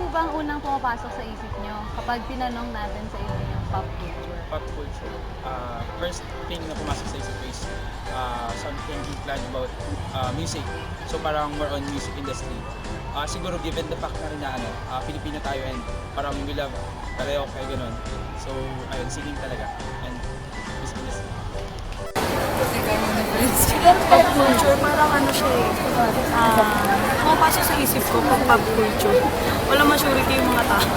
ba ang unang pumapasok sa isip nyo kapag tinanong natin sa inyo yung pop culture? Pop culture. First thing na pumasok sa isip ko is something implied about music. So parang more on music industry. Siguro given the fact na rin na Pilipino tayo and parang we love karaoke kaya ganun. So ayun, singing talaga and music industry. Siguro pop culture, parang ano siya eh. Pumapasok sa isip ko pag pop culture. Wala maturity yung mga tao.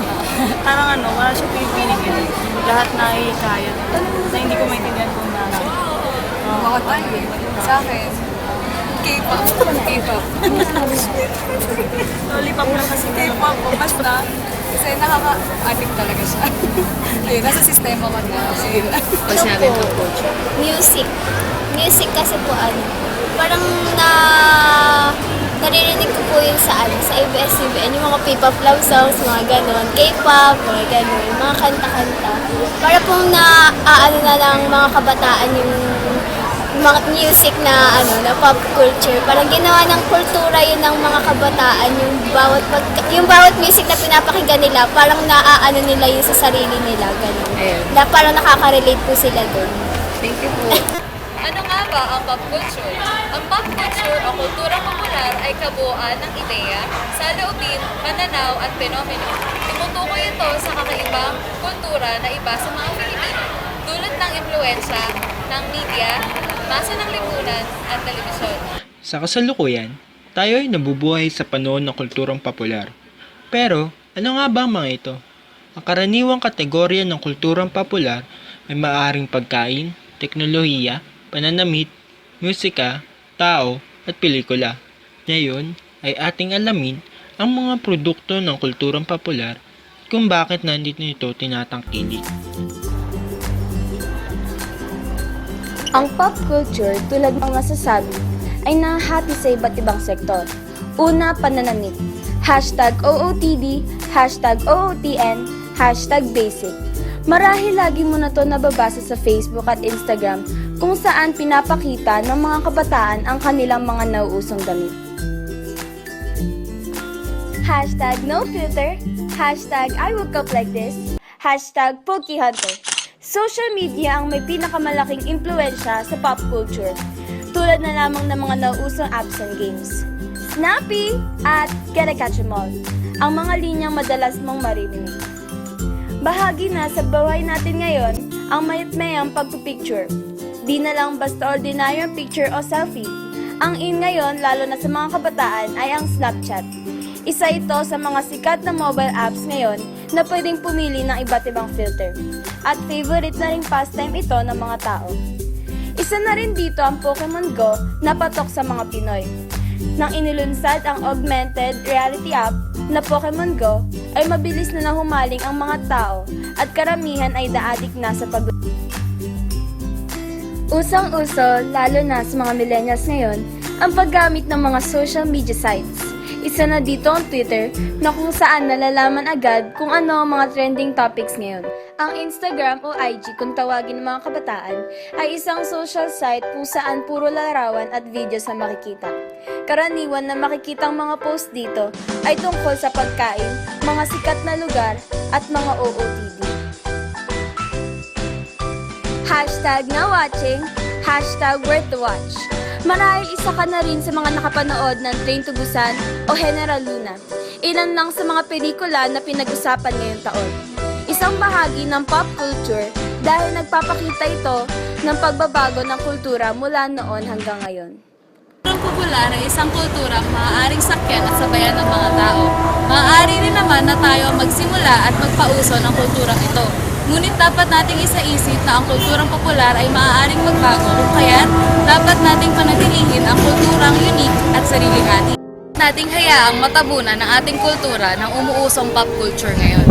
Parang ano, wala siya pinipiligin. Lahat na kaya. Na hindi ko maintindihan kung nasa. Mga tayo eh. Sa akin, K-pop. K-pop. Lollipop lang kasi. K-pop po, basta. Kasi nakaka-addict talaga siya. Ayun, nasa sistema ko na. Sige lang. Pag sinabi ng culture. Music. Music kasi po parang naririnig ko po yung sa ABS-CBN, yung mga P-pop love songs, mga ganon, K-pop, mga ganon, mga kanta-kanta. Para pong na ng mga kabataan yung mga music na na pop culture. Parang ginawa ng kultura yun ng mga kabataan, yung bawat music na pinapakinggan nila, parang nila yun sa sarili nila, ganon. Ayun. Na parang nakaka-relate po sila doon. Thank you po. Ano nga ba ang pop culture? Ang pop culture o kulturang popular ay kabuuan ng ideya, saloobin, pananaw at fenomeno. Tumutukoy ito sa kakaibang kultura na iba sa mga Pilipino, dulot ng impluensya ng media, masa ng lipunan at telebisyon. Sa kasalukuyan, tayo ay nabubuhay sa panahon ng kulturang popular. Pero, ano nga ba ang mga ito? Ang karaniwang kategorya ng kulturang popular ay maaaring pagkain, teknolohiya, pananamit, musika, tao, at pelikula. Ngayon ay ating alamin ang mga produkto ng kulturang popular at kung bakit nandito ito tinatangkilik. Ang pop culture, tulad ng nasasabi, ay nahati sa iba't ibang sektor. Una, pananamit. #OOTD, #OOTN, #basic. Marahil lagi mo na to nababasa sa Facebook at Instagram kung saan pinapakita ng mga kabataan ang kanilang mga nauusong damit. #NoFilter, #IWokeUpLikeThis, #PokeHunter. Social media ang may pinakamalaki impluensya sa pop culture, tulad na lamang ng mga nauusong apps and games. Snappy at Gotta Catch 'Em All, ang mga linyang madalas mong maririnig. Bahagi na sa buhay natin ngayon ang mayat-mayang pagpipicture. Di na lang basta ordinaryong picture o selfie. Ang in ngayon, lalo na sa mga kabataan, ay ang Snapchat. Isa ito sa mga sikat na mobile apps ngayon na pwedeng pumili ng iba't ibang filter. At favorite na ring pastime ito ng mga tao. Isa na rin dito ang Pokemon Go na patok sa mga Pinoy. Nang inilunsad ang augmented reality app na Pokemon Go, ay mabilis na nahumaling ang mga tao at karamihan ay na-addict na sa Usang-uso, lalo na sa mga millennials ngayon, ang paggamit ng mga social media sites. Isa na dito ang Twitter na kung saan nalalaman agad kung ano ang mga trending topics ngayon. Ang Instagram o IG kung tawagin ng mga kabataan ay isang social site kung saan puro larawan at videos ang makikita. Karaniwan na makikitang mga post dito ay tungkol sa pagkain, mga sikat na lugar at mga OOTD. #NowWatching, #WorthToWatch. Marahil isa ka na rin sa mga nakapanood ng Train to Busan o General Luna. Ilan lang sa mga pelikula na pinag-usapan ngayong taon. Isang bahagi ng pop culture dahil nagpapakita ito ng pagbabago ng kultura mula noon hanggang ngayon. Ang popular ay isang kulturang maaaring sakyan at sabayan ng mga tao. Maaari rin naman na tayo magsimula at magpauso ng kulturang ito. Ngunit dapat nating isaisip na ang kulturang popular ay maaaring magbago, kung kaya't dapat nating panatilihin ang kulturang unique at sariling atin. Nating hayaang matabunan ang ating kultura ng umuusong pop culture ngayon.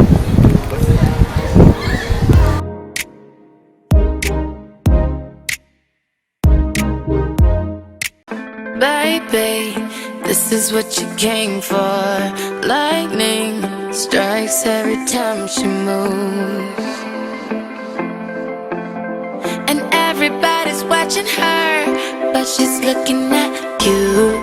Baby, this is what you came for. Lightning strikes every time she moves, and everybody's watching her, but she's looking at you.